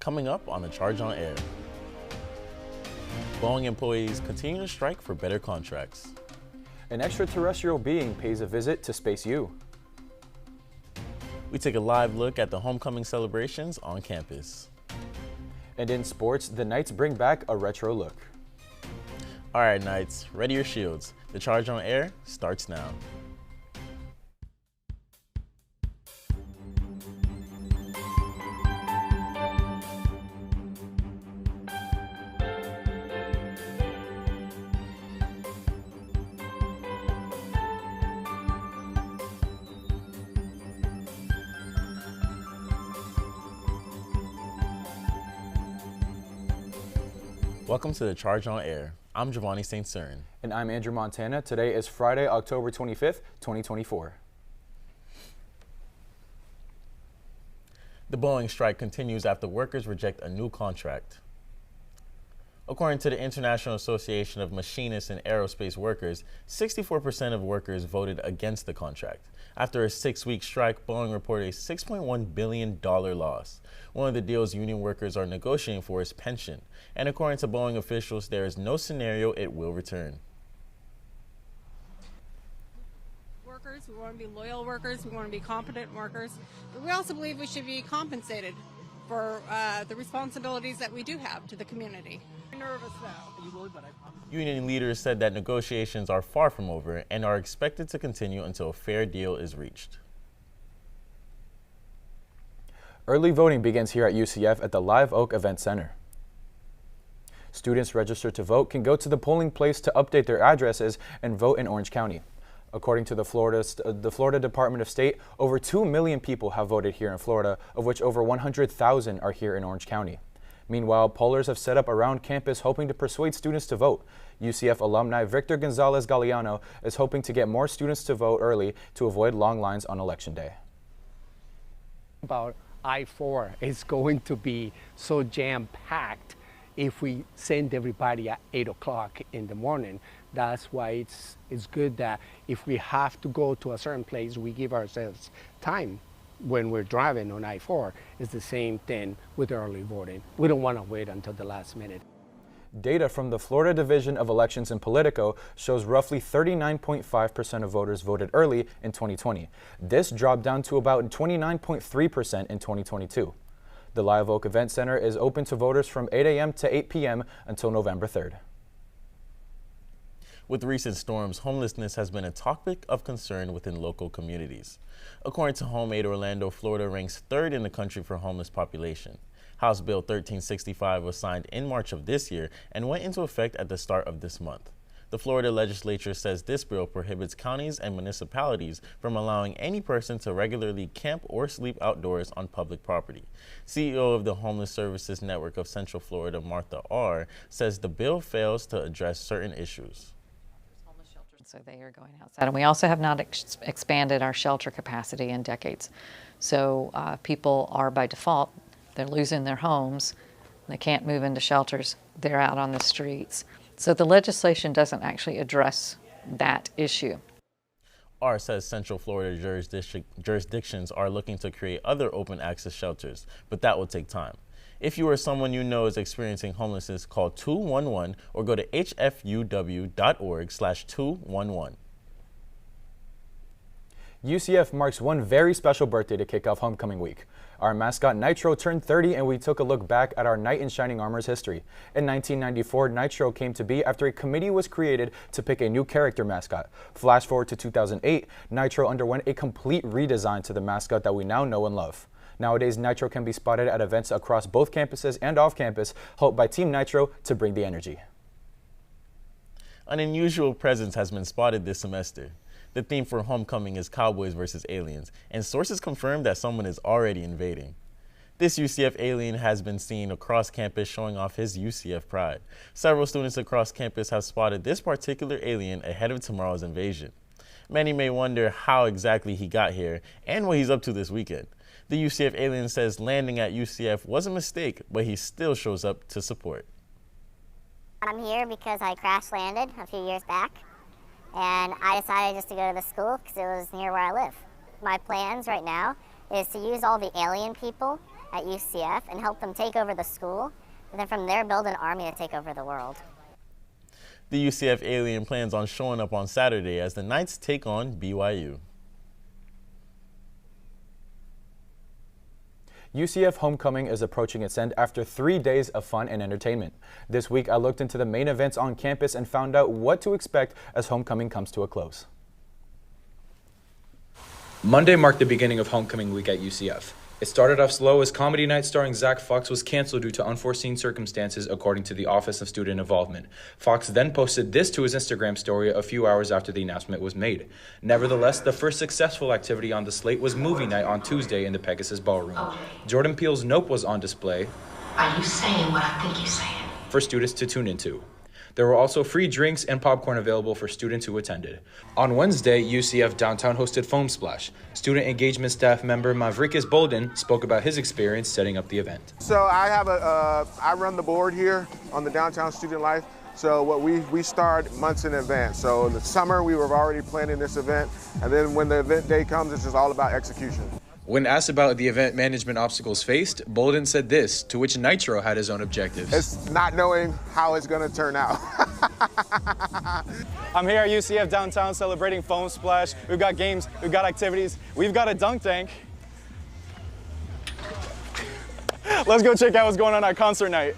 Coming up on The Charge on Air. Boeing employees continue to strike for better contracts. An extraterrestrial being pays a visit to Space U. We take a live look at the homecoming celebrations on campus. And in sports, the Knights bring back a retro look. All right, Knights, ready your shields. The Charge on Air starts now. Welcome to The Charge on Air. I'm Jovanni St. Surin. And I'm Andrew Montana. Today is Friday, October 25th, 2024. The Boeing strike continues after workers reject a new contract. According to the International Association of Machinists and Aerospace Workers, 64% of workers voted against the contract. After a 6-week strike, Boeing reported a $6.1 billion loss. One of the deals union workers are negotiating for is pension, and according to Boeing officials, there is no scenario it will return. Workers, we want to be loyal workers, we want to be competent workers, but we also believe we should be compensated for the responsibilities that we do have to the community. I'm nervous now. Union leaders said that negotiations are far from over and are expected to continue until a fair deal is reached. Early voting begins here at UCF at the Live Oak Event Center. Students registered to vote can go to the polling place to update their addresses and vote in Orange County. According to the Florida Department of State, over 2 million people have voted here in Florida, of which over 100,000 are here in Orange County. Meanwhile, pollers have set up around campus hoping to persuade students to vote. UCF alumni Victor Gonzalez Galeano is hoping to get more students to vote early to avoid long lines on Election Day. About I-4 is going to be so jam-packed if we send everybody at 8 o'clock in the morning. That's why it's good that if we have to go to a certain place, we give ourselves time when we're driving on I-4. It's the same thing with early voting. We don't want to wait until the last minute. Data from the Florida Division of Elections in Politico shows roughly 39.5% of voters voted early in 2020. This dropped down to about 29.3% in 2022. The Live Oak Event Center is open to voters from 8 a.m. to 8 p.m. until November 3rd. With recent storms, homelessness has been a topic of concern within local communities. According to Humane Orlando, Florida ranks 3rd in the country for homeless population. House Bill 1365 was signed in March of this year and went into effect at the start of this month. The Florida legislature says this bill prohibits counties and municipalities from allowing any person to regularly camp or sleep outdoors on public property. CEO of the Homeless Services Network of Central Florida, Martha R., says the bill fails to address certain issues. So they are going outside. And we also have not expanded our shelter capacity in decades. So people are by default, they're losing their homes, they can't move into shelters, they're out on the streets. So the legislation doesn't actually address that issue. R says Central Florida jurisdictions are looking to create other open access shelters, but that will take time. If you or someone you know is experiencing homelessness, call 211 or go to hfuw.org/211. UCF marks one very special birthday to kick off homecoming week. Our mascot Nitro turned 30 and we took a look back at our knight in shining armor's history. In 1994, Nitro came to be after a committee was created to pick a new character mascot. Flash forward to 2008, Nitro underwent a complete redesign to the mascot that we now know and love. Nowadays, Nitro can be spotted at events across both campuses and off campus, helped by Team Nitro to bring the energy. An unusual presence has been spotted this semester. The theme for homecoming is Cowboys versus Aliens, and sources confirm that someone is already invading. This UCF alien has been seen across campus showing off his UCF pride. Several students across campus have spotted this particular alien ahead of tomorrow's invasion. Many may wonder how exactly he got here and what he's up to this weekend. The UCF alien says landing at UCF was a mistake, but he still shows up to support. I'm here because I crash landed a few years back, and I decided just to go to the school because it was near where I live. My plans right now is to use all the alien people at UCF and help them take over the school, and then from there build an army to take over the world. The UCF Alien plans on showing up on Saturday as the Knights take on BYU. UCF Homecoming is approaching its end after 3 days of fun and entertainment. This week, I looked into the main events on campus and found out what to expect as homecoming comes to a close. Monday marked the beginning of homecoming week at UCF. It started off slow as comedy night starring Zach Fox was canceled due to unforeseen circumstances, according to the Office of Student Involvement. Fox then posted this to his Instagram story a few hours after the announcement was made. Nevertheless, the first successful activity on the slate was movie night on Tuesday in the Pegasus Ballroom. Okay. Jordan Peele's Nope was on display. Are you saying what I think you're saying? For students to tune into. There were also free drinks and popcorn available for students who attended. On Wednesday, UCF Downtown hosted Foam Splash. Student engagement staff member Mavrikas Bolden spoke about his experience setting up the event. So I run the board here on the Downtown Student Life. So what we start months in advance. So in the summer we were already planning this event, and then when the event day comes, it's just all about execution. When asked about the event management obstacles faced, Bolden said this, to which Nitro had his own objectives. It's not knowing how it's going to turn out. I'm here at UCF Downtown celebrating Foam Splash. We've got games, we've got activities, we've got a dunk tank. Let's go check out what's going on at concert night.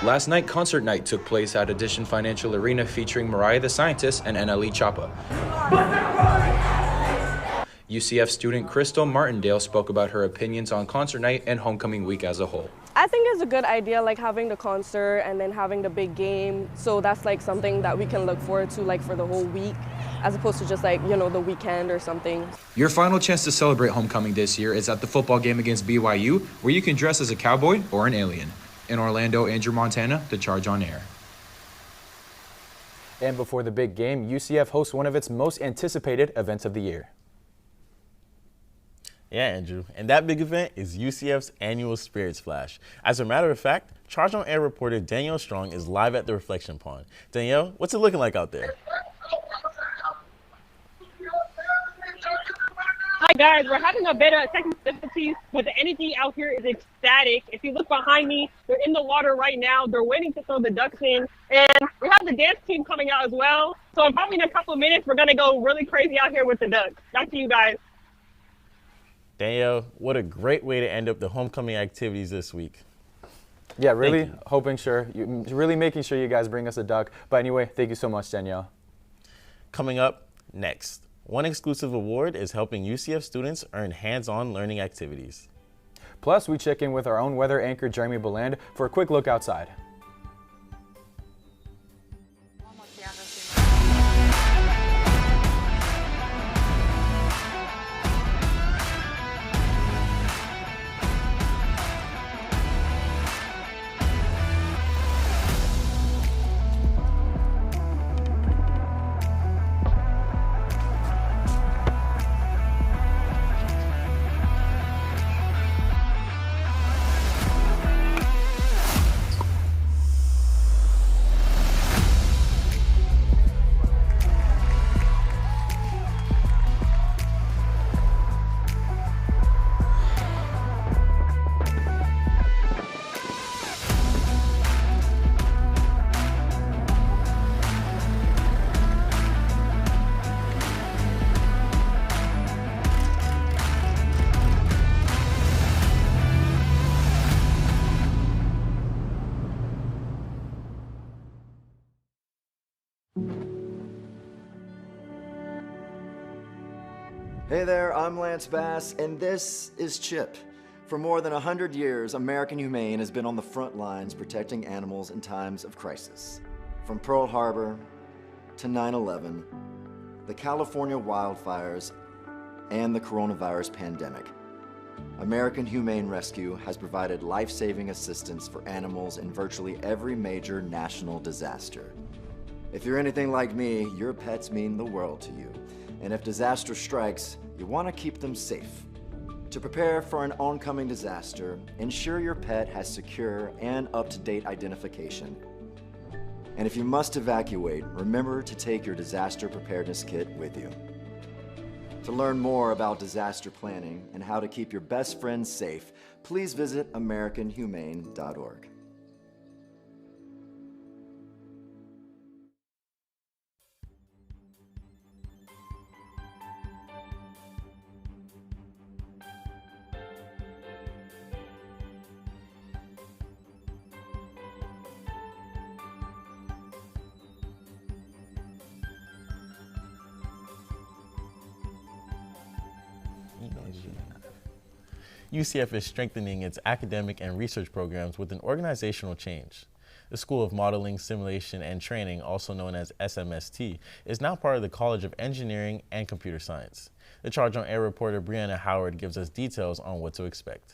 Last night, concert night took place at Addition Financial Arena featuring Mariah the Scientist and NLE Choppa. UCF student Crystal Martindale spoke about her opinions on concert night and homecoming week as a whole. I think it's a good idea, like having the concert and then having the big game. So that's like something that we can look forward to like for the whole week, as opposed to just like, you know, the weekend or something. Your final chance to celebrate homecoming this year is at the football game against BYU, where you can dress as a cowboy or an alien. In Orlando, Andrew Montana, The Charge on Air. And before the big game, UCF hosts one of its most anticipated events of the year. Yeah, Andrew. And that big event is UCF's annual Spirits Flash. As a matter of fact, Charge on Air reporter Danielle Strong is live at the Reflection Pond. Danielle, what's it looking like out there? Hi guys, we're having a bit of technical difficulties, but the energy out here is ecstatic. If you look behind me, they're in the water right now. They're waiting to throw the ducks in. And we have the dance team coming out as well. So in probably in a couple of minutes, we're going to go really crazy out here with the ducks. Back to you guys. Danielle, what a great way to end up the homecoming activities this week. Yeah, really really making sure you guys bring us a duck. But anyway, thank you so much, Danielle. Coming up next, one exclusive award is helping UCF students earn hands-on learning activities. Plus, we check in with our own weather anchor, Jeremey Bellande, for a quick look outside. Hey there, I'm Lance Bass, and this is Chip. For more than 100 years, American Humane has been on the front lines protecting animals in times of crisis. From Pearl Harbor to 9/11, the California wildfires, and the coronavirus pandemic, American Humane Rescue has provided life-saving assistance for animals in virtually every major national disaster. If you're anything like me, your pets mean the world to you. And if disaster strikes, you want to keep them safe. To prepare for an oncoming disaster, ensure your pet has secure and up-to-date identification. And if you must evacuate, remember to take your disaster preparedness kit with you. To learn more about disaster planning and how to keep your best friends safe, please visit AmericanHumane.org. UCF is strengthening its academic and research programs with an organizational change. The School of Modeling, Simulation, and Training, also known as SMST, is now part of the College of Engineering and Computer Science. The Charge on Air reporter Bryanna Howard gives us details on what to expect.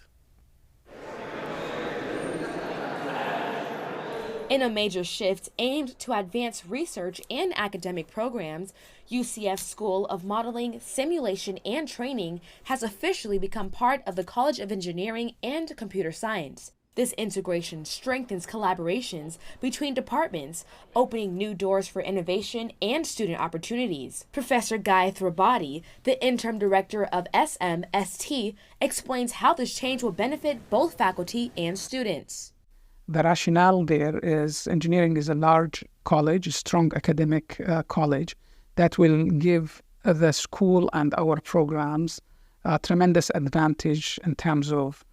In a major shift aimed to advance research and academic programs, UCF School of Modeling, Simulation, and Training has officially become part of the College of Engineering and Computer Science. This integration strengthens collaborations between departments, opening new doors for innovation and student opportunities. Professor Guy Thrabati, the interim director of SMST, explains how this change will benefit both faculty and students. The rationale there is engineering is a large college, a strong academic college that will give the school and our programs a tremendous advantage in terms of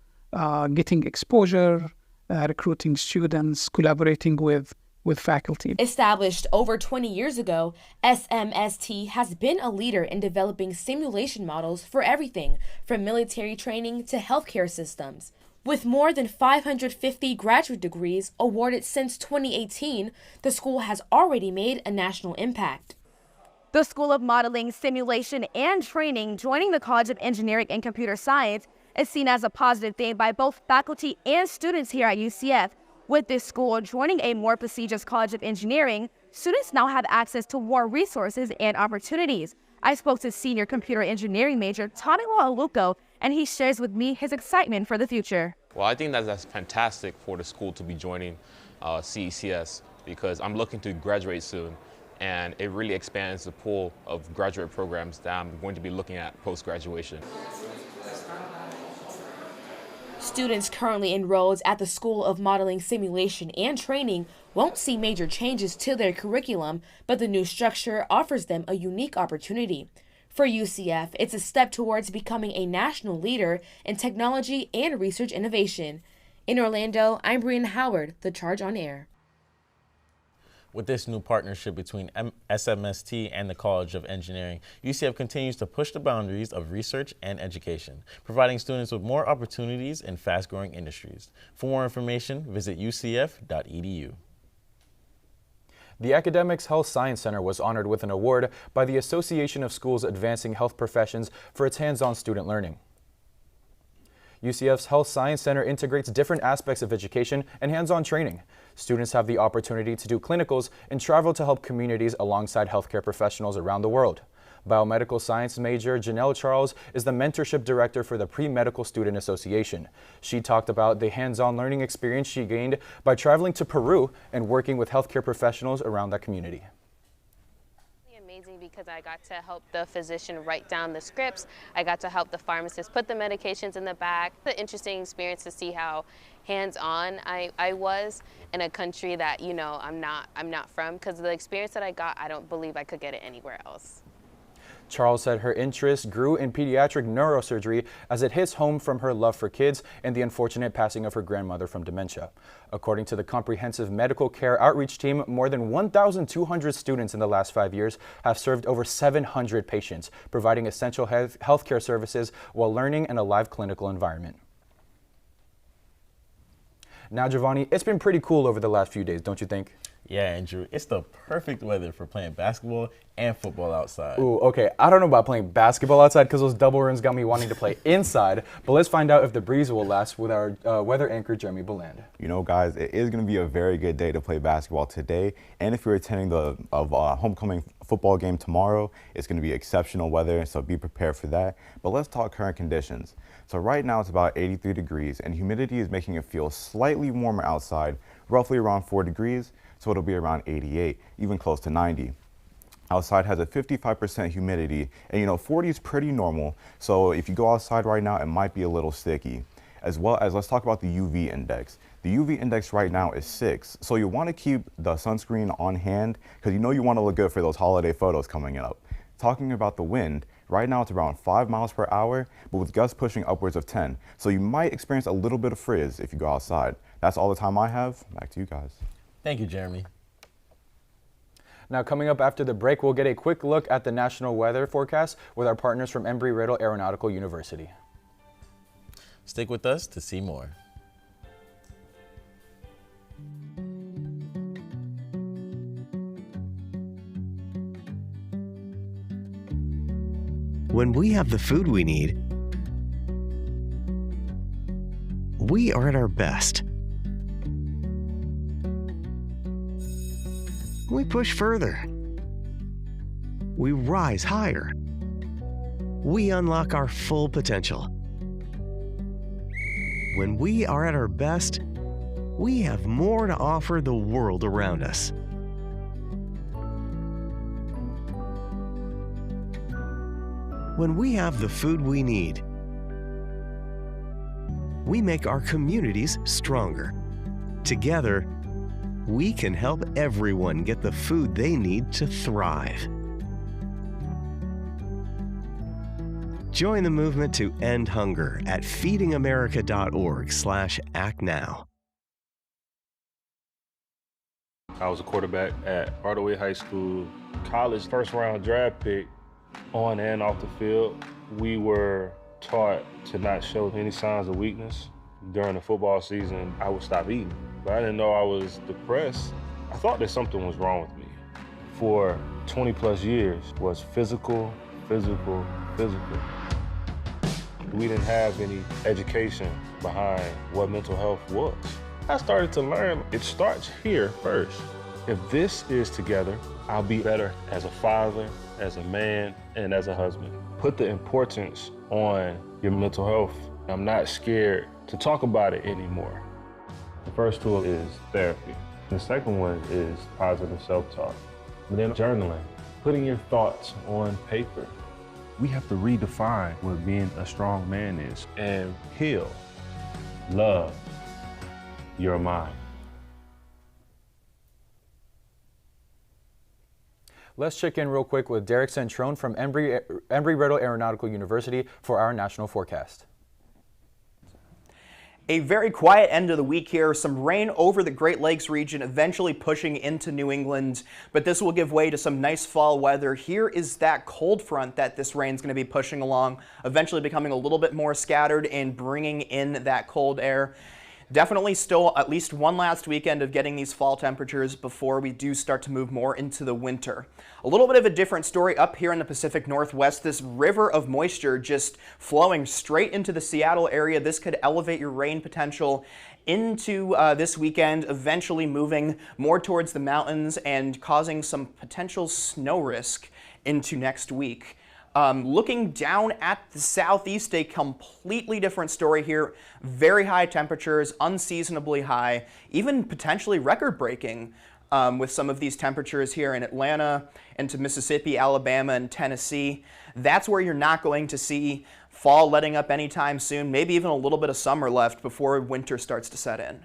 getting exposure, recruiting students, collaborating with faculty. Established over 20 years ago, SMST has been a leader in developing simulation models for everything from military training to healthcare systems. With more than 550 graduate degrees awarded since 2018, the school has already made a national impact. The School of Modeling, Simulation, and Training, joining the College of Engineering and Computer Science, is seen as a positive thing by both faculty and students here at UCF. With this school joining a more prestigious College of Engineering, students now have access to more resources and opportunities. I spoke to senior computer engineering major Taniwa Aluko, and he shares with me his excitement for the future. Well, I think that's fantastic for the school to be joining CECS because I'm looking to graduate soon, and it really expands the pool of graduate programs that I'm going to be looking at post-graduation. Students currently enrolled at the School of Modeling, Simulation, and Training won't see major changes to their curriculum, but the new structure offers them a unique opportunity. For UCF, it's a step towards becoming a national leader in technology and research innovation. In Orlando, I'm Bryanna Howard, The Charge on Air. With this new partnership between SMST and the College of Engineering, UCF continues to push the boundaries of research and education, providing students with more opportunities in fast-growing industries. For more information, visit ucf.edu. The Academics Health Science Center was honored with an award by the Association of Schools Advancing Health Professions for its hands-on student learning. UCF's Health Science Center integrates different aspects of education and hands-on training. Students have the opportunity to do clinicals and travel to help communities alongside healthcare professionals around the world. Biomedical science major Janelle Charles is the mentorship director for the Pre-Medical Student Association. She talked about the hands-on learning experience she gained by traveling to Peru and working with healthcare professionals around that community. Amazing because I got to help the physician write down the scripts. I got to help the pharmacist put the medications in the bag. It's an interesting experience to see how hands-on I was in a country that, you know, I'm not from, because the experience that I got, I don't believe I could get it anywhere else. Charles said her interest grew in pediatric neurosurgery as it hits home from her love for kids and the unfortunate passing of her grandmother from dementia. According to the Comprehensive Medical Care Outreach Team, more than 1,200 students in the last 5 years have served over 700 patients, providing essential healthcare services while learning in a live clinical environment. Now, Jovanni, it's been pretty cool over the last few days, don't you think? Yeah, Andrew, it's the perfect weather for playing basketball and football outside. Ooh, okay. I don't know about playing basketball outside because those double rims got me wanting to play inside. But let's find out if the breeze will last with our weather anchor, Jeremey Bellande. You know, guys, it is going to be a very good day to play basketball today. And if you're attending the homecoming football game tomorrow, it's going to be exceptional weather, so be prepared for that. But let's talk current conditions. So right now it's about 83 degrees, and humidity is making it feel slightly warmer outside, roughly around 4 degrees. So it'll be around 88, even close to 90. outside has a 55% humidity, and 40 is pretty normal. So if you go outside right now, it might be a little sticky. As well as, let's talk about the UV index. The UV index right now is 6. So you want to keep the sunscreen on hand because you want to look good for those holiday photos coming up. Talking about the wind, right now it's around 5 miles per hour, but with gusts pushing upwards of 10. So you might experience a little bit of frizz if you go outside. That's all the time I have. Back to you guys. Thank you, Jeremy. Now, coming up after the break, we'll get a quick look at the national weather forecast with our partners from Embry-Riddle Aeronautical University. Stick with us to see more. When we have the food we need, we are at our best. We push further. We rise higher. We unlock our full potential. When we are at our best, we have more to offer the world around us. When we have the food we need, we make our communities stronger. Together, we can help everyone get the food they need to thrive. Join the movement to end hunger at feedingamerica.org/actnow. I was a quarterback at Hardaway High School, college first round draft pick. On and off the field, we were taught to not show any signs of weakness. During the football season, I would stop eating. But I didn't know I was depressed. I thought that something was wrong with me. For 20 plus years was physical. We didn't have any education behind what mental health was. I started to learn it starts here first. If this is together, I'll be better as a father, as a man, and as a husband. Put the importance on your mental health. I'm not scared to talk about it anymore. The first tool is therapy. The second one is positive self-talk. But then journaling, putting your thoughts on paper. We have to redefine what being a strong man is and heal, love your mind. Let's check in real quick with Derek Centrone from Embry-Riddle Aeronautical University for our national forecast. A very quiet end of the week here. Some rain over the Great Lakes region, eventually pushing into New England, but this will give way to some nice fall weather. Here is that cold front that this rain's going to be pushing along, eventually becoming a little bit more scattered and bringing in that cold air. Definitely still at least one last weekend of getting these fall temperatures before we do start to move more into the winter. A little bit of a different story up here in the Pacific Northwest. This river of moisture just flowing straight into the Seattle area. This could elevate your rain potential into this weekend, eventually moving more towards the mountains and causing some potential snow risk into next week. Looking down at the southeast, a completely different story here. Very high temperatures, unseasonably high, even potentially record-breaking with some of these temperatures here in Atlanta, into Mississippi, Alabama, and Tennessee. That's where you're not going to see fall letting up anytime soon, maybe even a little bit of summer left before winter starts to set in.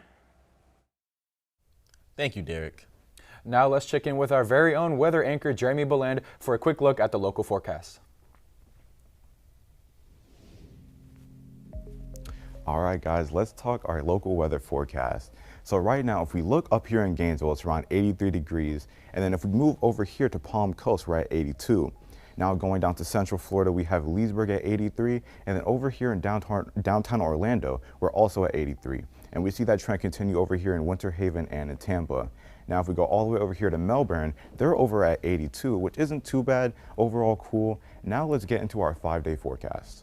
Thank you, Derek. Now let's check in with our very own weather anchor, Jeremey Bellande, for a quick look at the local forecast. All right, guys, let's talk our local weather forecast. So right now, if we look up here in Gainesville, it's around 83 degrees. And then if we move over here to Palm Coast, we're at 82. Now going down to Central Florida, we have Leesburg at 83. And then over here in downtown Orlando, we're also at 83. And we see that trend continue over here in Winter Haven and in Tampa. Now, if we go all the way over here to Melbourne, they're over at 82, which isn't too bad, overall cool. Now let's get into our 5-day forecast.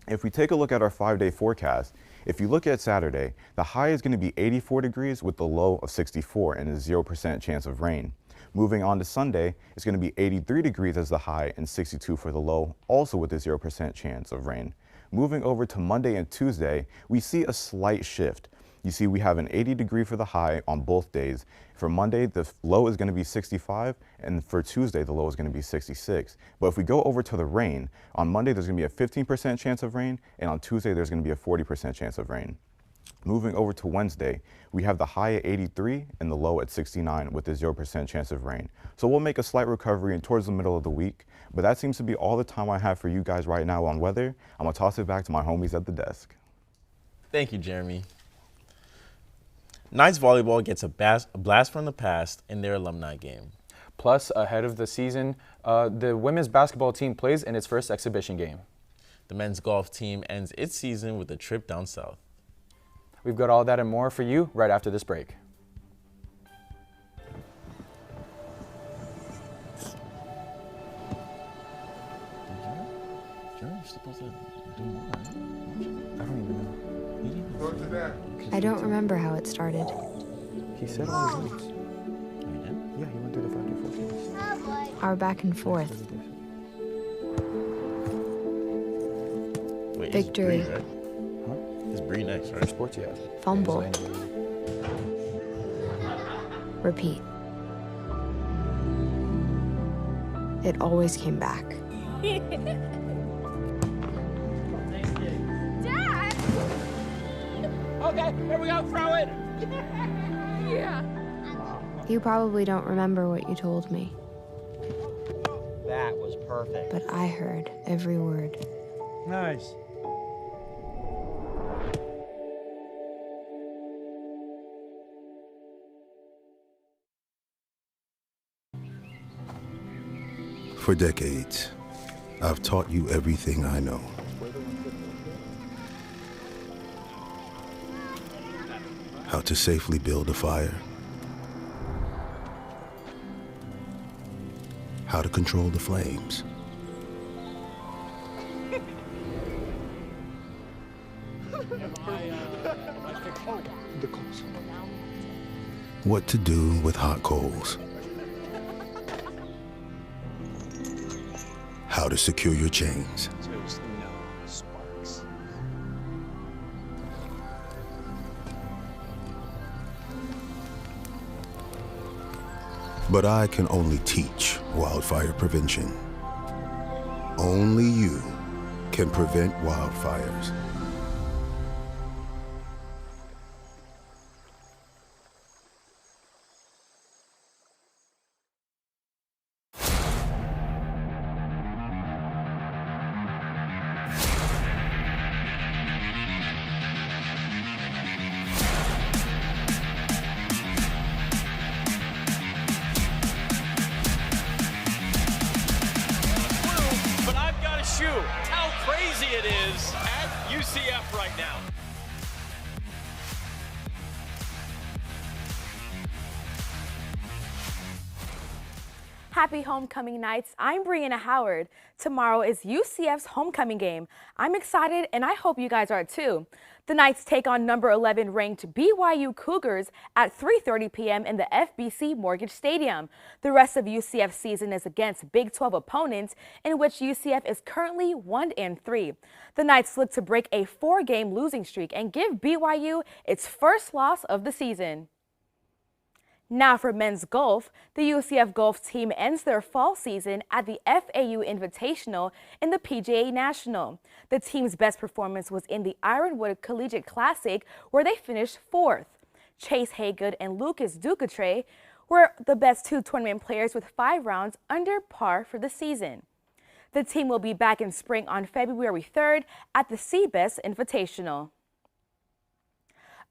If we take a look at our 5-day forecast, if you look at Saturday, the high is going to be 84 degrees with the low of 64 and a 0% chance of rain. Moving on to Sunday, it's going to be 83 degrees as the high and 62 for the low, also with a 0% chance of rain. Moving over to Monday and Tuesday, we see a slight shift. You see, we have an 80-degree for the high on both days. For Monday, the low is going to be 65, and for Tuesday, the low is going to be 66. But if we go over to the rain, on Monday, there's going to be a 15% chance of rain, and on Tuesday, there's going to be a 40% chance of rain. Moving over to Wednesday, we have the high at 83 and the low at 69 with a 0% chance of rain. So we'll make a slight recovery towards the middle of the week, but that seems to be all the time I have for you guys right now on weather. I'm gonna toss it back to my homies at the desk. Thank you, Jeremy. Knights volleyball gets a blast from the past in their alumni game. Plus, ahead of the season, the women's basketball team plays in its first exhibition game. The men's golf team ends its season with a trip down south. We've got all that and more for you right after this break. I don't remember how it started. He said all his notes. Yeah, he went through the 5 to 14. Our back and forth. Wait, Victory. It's Bree, right? It's Bree next, right? Sports, yeah. Fumble. Repeat. It always came back. Dad! Okay, here we go, throw it! Yeah. You probably don't remember what you told me, That was perfect. but I heard every word. Nice. For decades, I've taught you everything I know. How to safely build a fire. How to control the flames. What to do with hot coals. How to secure your chains. But I can only teach wildfire prevention. Only you can prevent wildfires. But I've got to shoot how crazy it is at UCF right now. Happy homecoming nights. I'm Bryanna Howard. Tomorrow is UCF's homecoming game. I'm excited and I hope you guys are too. The Knights take on number 11 ranked BYU Cougars at 3:30 p.m. in the FBC Mortgage Stadium. The rest of UCF's season is against Big 12 opponents, in which UCF is currently 1-3. The Knights look to break a 4-game losing streak and give BYU its first loss of the season. Now for men's golf, the UCF golf team ends their fall season at the FAU Invitational in the PGA National. The team's best performance was in the Ironwood Collegiate Classic, where they finished 4th. Chase Haygood and Lucas Ducatre were the best 2 tournament players with 5 rounds under par for the season. The team will be back in spring on February 3rd at the Seabest Invitational.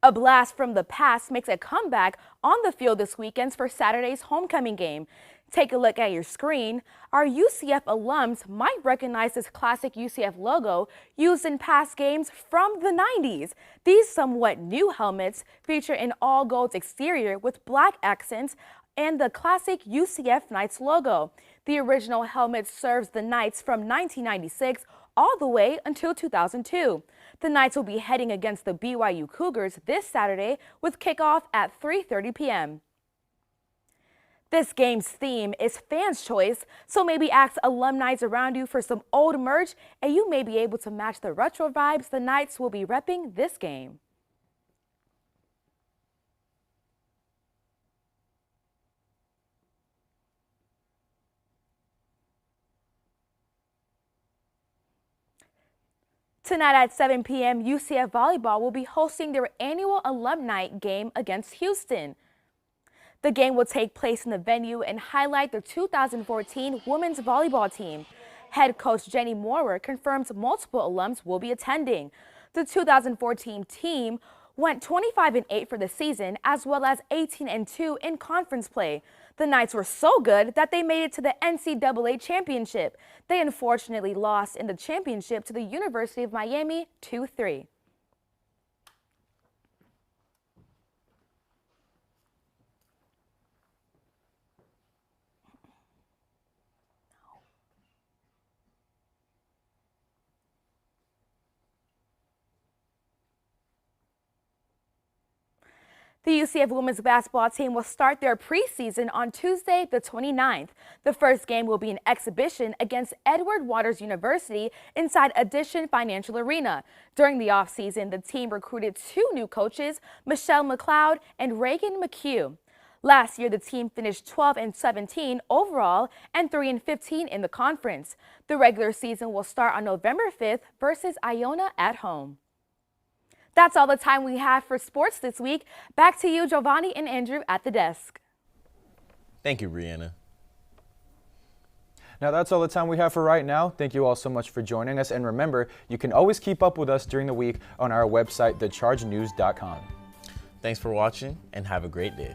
A blast from the past makes a comeback on the field this weekend for Saturday's homecoming game. Take a look at your screen. Our UCF alums might recognize this classic UCF logo used in past games from the 90s. These somewhat new helmets feature an all-gold exterior with black accents and the classic UCF Knights logo. The original helmet serves the Knights from 1996 all the way until 2002. The Knights will be heading against the BYU Cougars this Saturday with kickoff at 3:30 p.m. This game's theme is fans' choice, so maybe ask alumni around you for some old merch and you may be able to match the retro vibes the Knights will be repping this game. Tonight at 7 p.m., UCF Volleyball will be hosting their annual alumni game against Houston. The game will take place in the venue and highlight the 2014 women's volleyball team. Head coach Jenny Moorer confirms multiple alums will be attending. The 2014 team went 25-8 for the season, as well as 18-2 in conference play. The Knights were so good that they made it to the NCAA championship. They unfortunately lost in the championship to the University of Miami 2-3. The UCF women's basketball team will start their preseason on Tuesday, the 29th. The first game will be an exhibition against Edward Waters University inside Addition Financial Arena. During the offseason, the team recruited 2 new coaches, Michelle McLeod and Reagan McHugh. Last year, the team finished 12-17 overall and 3-15 in the conference. The regular season will start on November 5th versus Iona at home. That's all the time we have for sports this week. Back to you, Jovanni and Andrew at the desk. Thank you, Bryanna. Now that's all the time we have for right now. Thank you all so much for joining us. And remember, you can always keep up with us during the week on our website, thechargenews.com. Thanks for watching and have a great day.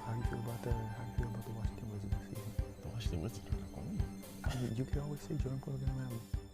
How do you feel about the Washington Wizards this season? The Washington Wizards are going to win. You could always say Jordan Poole going to